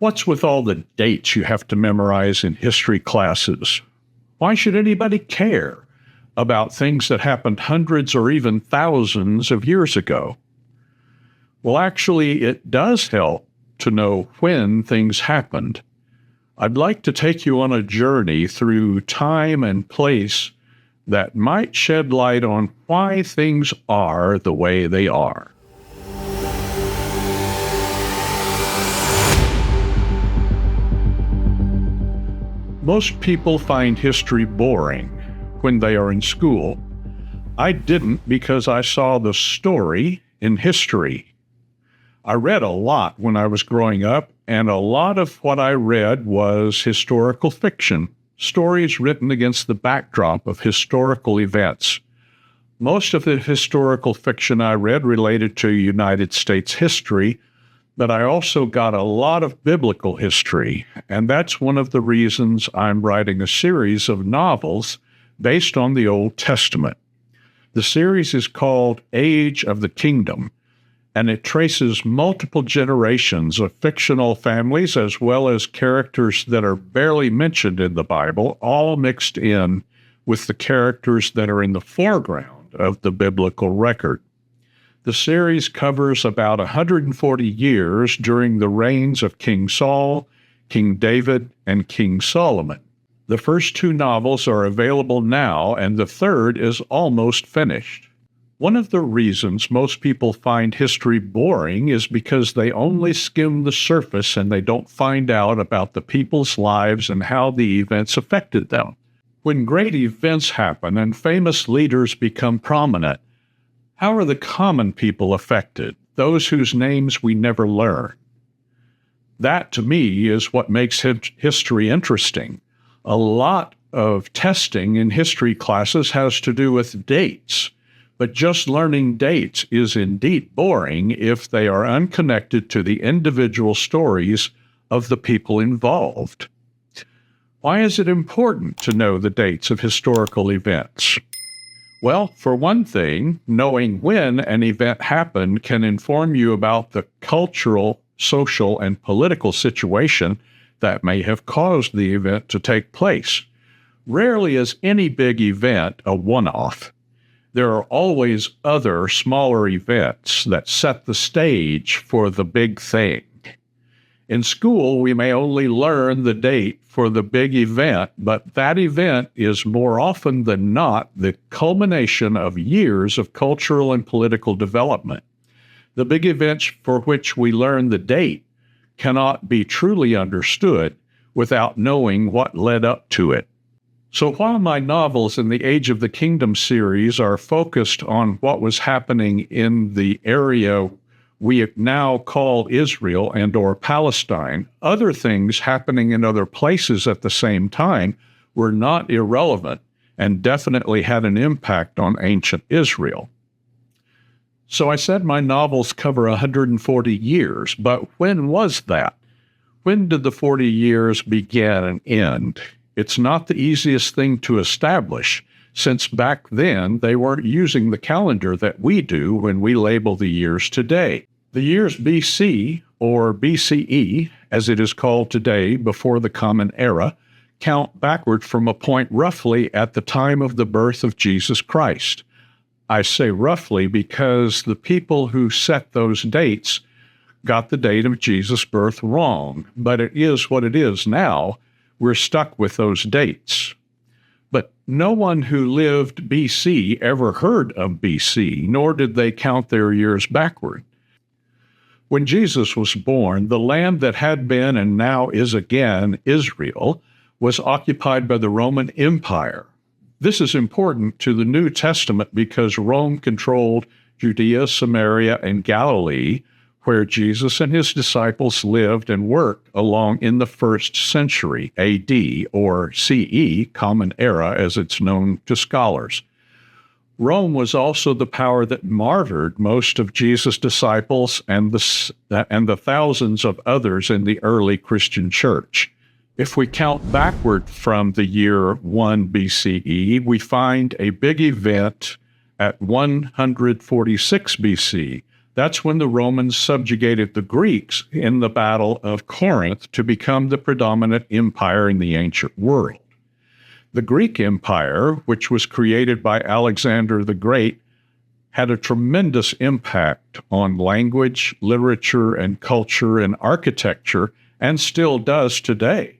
What's with all the dates you have to memorize in history classes? Why should anybody care about things that happened hundreds or even thousands of years ago? Well, actually, it does help to know when things happened. I'd like to take you on a journey through time and place that might shed light on why things are the way they are. Most people find history boring when they are in school. I didn't, because I saw the story in history. I read a lot when I was growing up, and a lot of what I read was historical fiction, stories written against the backdrop of historical events. Most of the historical fiction I read related to United States history, but I also got a lot of biblical history, and that's one of the reasons I'm writing a series of novels based on the Old Testament. The series is called Age of the Kingdom, and it traces multiple generations of fictional families as well as characters that are barely mentioned in the Bible, all mixed in with the characters that are in the foreground of the biblical record. The series covers about 140 years during the reigns of King Saul, King David, and King Solomon. The first two novels are available now, and the third is almost finished. One of the reasons most people find history boring is because they only skim the surface and they don't find out about the people's lives and how the events affected them. When great events happen and famous leaders become prominent, how are the common people affected, those whose names we never learn? That, to me, is what makes history interesting. A lot of testing in history classes has to do with dates, but just learning dates is indeed boring if they are unconnected to the individual stories of the people involved. Why is it important to know the dates of historical events? Well, for one thing, knowing when an event happened can inform you about the cultural, social, and political situation that may have caused the event to take place. Rarely is any big event a one-off. There are always other smaller events that set the stage for the big thing. In school, we may only learn the date for the big event, but that event is more often than not the culmination of years of cultural and political development. The big events for which we learn the date cannot be truly understood without knowing what led up to it. So while my novels in the Age of the Kingdom series are focused on what was happening in the area we now call Israel and/or Palestine, other things happening in other places at the same time were not irrelevant and definitely had an impact on ancient Israel. So I said my novels cover 140 years, but when was that? When did the 40 years begin and end? It's not the easiest thing to establish, since back then they weren't using the calendar that we do when we label the years today. The years BC, or BCE, as it is called today, before the Common Era, count backward from a point roughly at the time of the birth of Jesus Christ. I say roughly because the people who set those dates got the date of Jesus' birth wrong, but it is what it is now. We're stuck with those dates. But no one who lived BC ever heard of BC, nor did they count their years backward. When Jesus was born, the land that had been and now is again Israel was occupied by the Roman Empire. This is important to the New Testament because Rome controlled Judea, Samaria, and Galilee, where Jesus and his disciples lived and worked along in the 1st century AD, or CE, Common Era, as it's known to scholars. Rome was also the power that martyred most of Jesus' disciples and the thousands of others in the early Christian church. If we count backward from the year 1 BCE, we find a big event at 146 BC, That's when the Romans subjugated the Greeks in the Battle of Corinth to become the predominant empire in the ancient world. The Greek Empire, which was created by Alexander the Great, had a tremendous impact on language, literature, and culture and architecture, and still does today.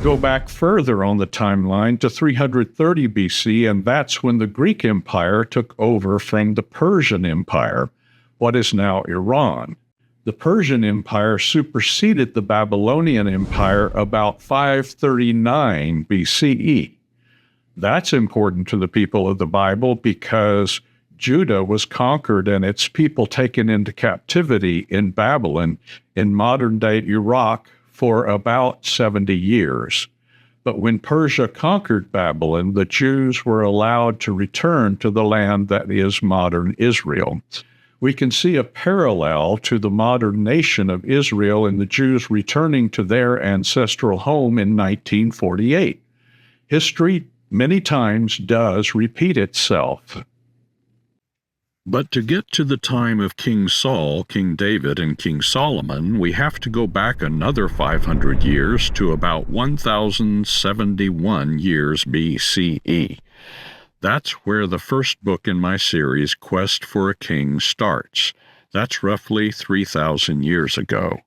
Go back further on the timeline to 330 BC, and that's when the Greek Empire took over from the Persian Empire, what is now Iran. The Persian Empire superseded the Babylonian Empire about 539 BCE. That's important to the people of the Bible because Judah was conquered and its people taken into captivity in Babylon in modern-day Iraq for about 70 years. But when Persia conquered Babylon, the Jews were allowed to return to the land that is modern Israel. We can see a parallel to the modern nation of Israel and the Jews returning to their ancestral home in 1948. History many times does repeat itself. But to get to the time of King Saul, King David, and King Solomon, we have to go back another 500 years to about 1071 years BCE. That's where the first book in my series, Quest for a King, starts. That's roughly 3,000 years ago.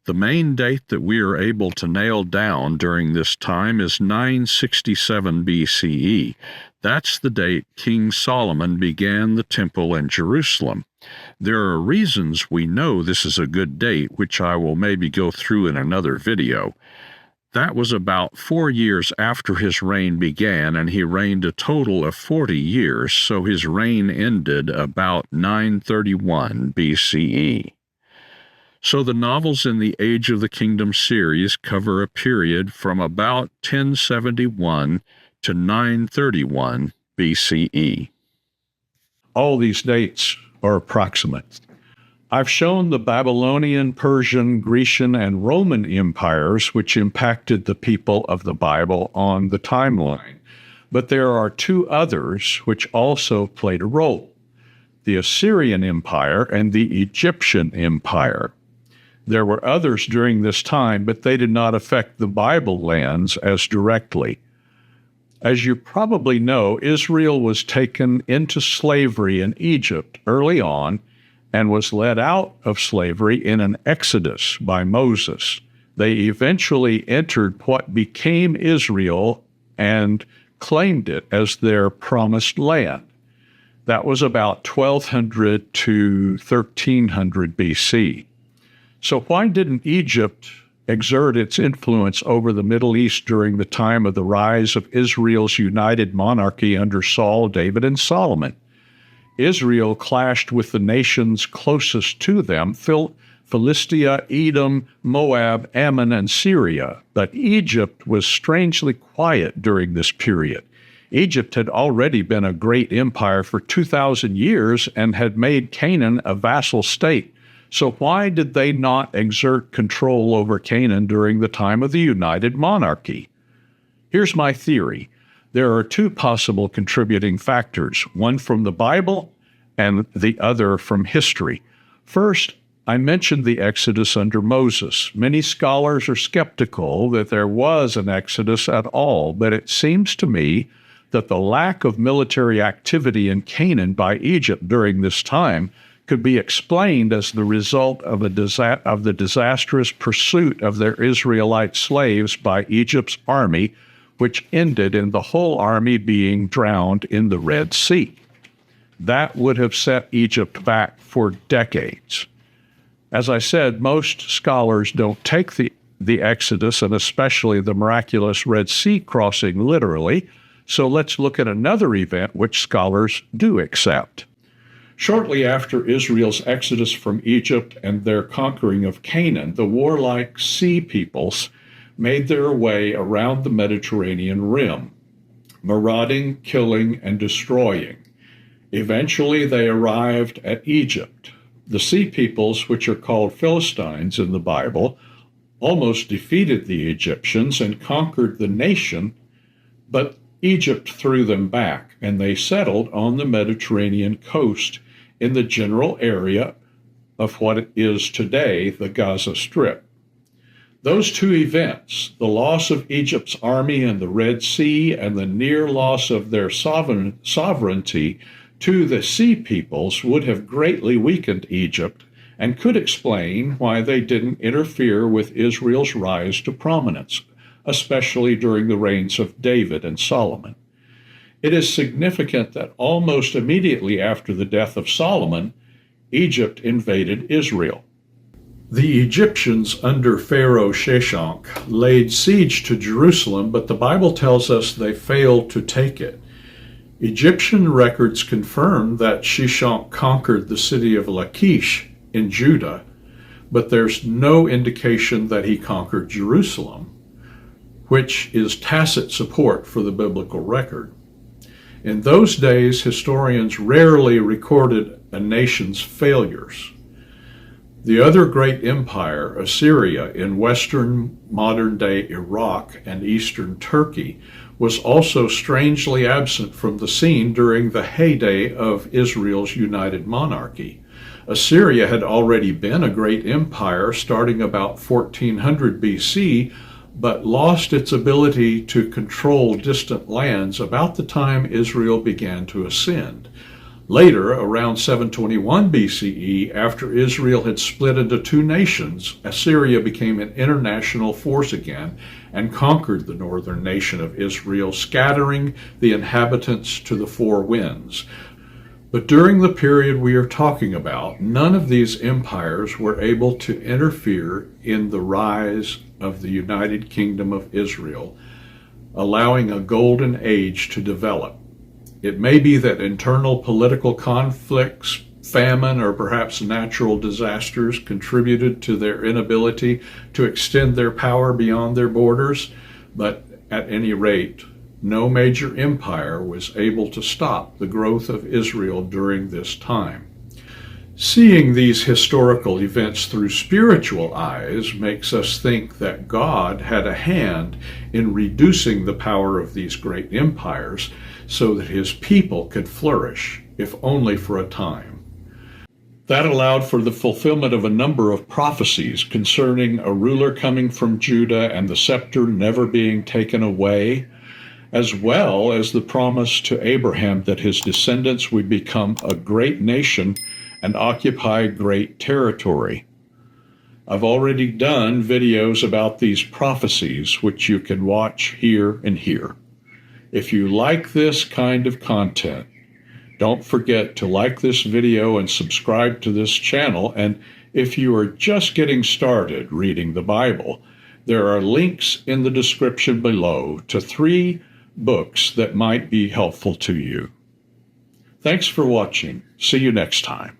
The main date that we are able to nail down during this time is 967 BCE. That's the date King Solomon began the temple in Jerusalem. There are reasons we know this is a good date, which I will maybe go through in another video. That was about 4 years after his reign began, and he reigned a total of 40 years, so his reign ended about 931 BCE. So the novels in the Age of the Kingdom series cover a period from about 1071 to 931 BCE. All these dates are approximate. I've shown the Babylonian, Persian, Grecian, and Roman empires which impacted the people of the Bible on the timeline, but there are two others which also played a role: the Assyrian Empire and the Egyptian Empire. There were others during this time, but they did not affect the Bible lands as directly. As you probably know, Israel was taken into slavery in Egypt early on and was led out of slavery in an exodus by Moses. They eventually entered what became Israel and claimed it as their promised land. That was about 1200 to 1300 BC. So why didn't Egypt exert its influence over the Middle East during the time of the rise of Israel's united monarchy under Saul, David, and Solomon? Israel clashed with the nations closest to them, Philistia, Edom, Moab, Ammon, and Syria. But Egypt was strangely quiet during this period. Egypt had already been a great empire for 2,000 years and had made Canaan a vassal state. So why did they not exert control over Canaan during the time of the united monarchy? Here's my theory. There are two possible contributing factors, one from the Bible and the other from history. First, I mentioned the Exodus under Moses. Many scholars are skeptical that there was an Exodus at all, but it seems to me that the lack of military activity in Canaan by Egypt during this time could be explained as the result of the disastrous pursuit of their Israelite slaves by Egypt's army, which ended in the whole army being drowned in the Red Sea. That would have set Egypt back for decades. As I said, most scholars don't take the Exodus, and especially the miraculous Red Sea crossing, literally, so let's look at another event which scholars do accept. Shortly after Israel's exodus from Egypt and their conquering of Canaan, the warlike sea peoples made their way around the Mediterranean rim, marauding, killing, and destroying. Eventually, they arrived at Egypt. The sea peoples, which are called Philistines in the Bible, almost defeated the Egyptians and conquered the nation, but Egypt threw them back, and they settled on the Mediterranean coast in the general area of what is today the Gaza Strip. Those two events, the loss of Egypt's army in the Red Sea and the near loss of their sovereignty to the Sea Peoples, would have greatly weakened Egypt and could explain why they didn't interfere with Israel's rise to prominence, especially during the reigns of David and Solomon. It is significant that almost immediately after the death of Solomon, Egypt invaded Israel. The Egyptians under Pharaoh Sheshonq laid siege to Jerusalem, but the Bible tells us they failed to take it. Egyptian records confirm that Sheshonq conquered the city of Lachish in Judah, but there's no indication that he conquered Jerusalem, which is tacit support for the biblical record. In those days, historians rarely recorded a nation's failures. The other great empire, Assyria, in western modern-day Iraq and eastern Turkey, was also strangely absent from the scene during the heyday of Israel's united monarchy. Assyria had already been a great empire starting about 1400 BC, but lost its ability to control distant lands about the time Israel began to ascend. Later, around 721 BCE, after Israel had split into two nations, Assyria became an international force again and conquered the northern nation of Israel, scattering the inhabitants to the four winds. But during the period we are talking about, none of these empires were able to interfere in the rise of the United Kingdom of Israel, allowing a golden age to develop. It may be that internal political conflicts, famine, or perhaps natural disasters contributed to their inability to extend their power beyond their borders, but at any rate, no major empire was able to stop the growth of Israel during this time. Seeing these historical events through spiritual eyes makes us think that God had a hand in reducing the power of these great empires so that his people could flourish, if only for a time. That allowed for the fulfillment of a number of prophecies concerning a ruler coming from Judah and the scepter never being taken away, as well as the promise to Abraham that his descendants would become a great nation and occupy great territory. I've already done videos about these prophecies, which you can watch here and here. If you like this kind of content, don't forget to like this video and subscribe to this channel. And if you are just getting started reading the Bible, there are links in the description below to 3 books that might be helpful to you. Thanks for watching. See you next time.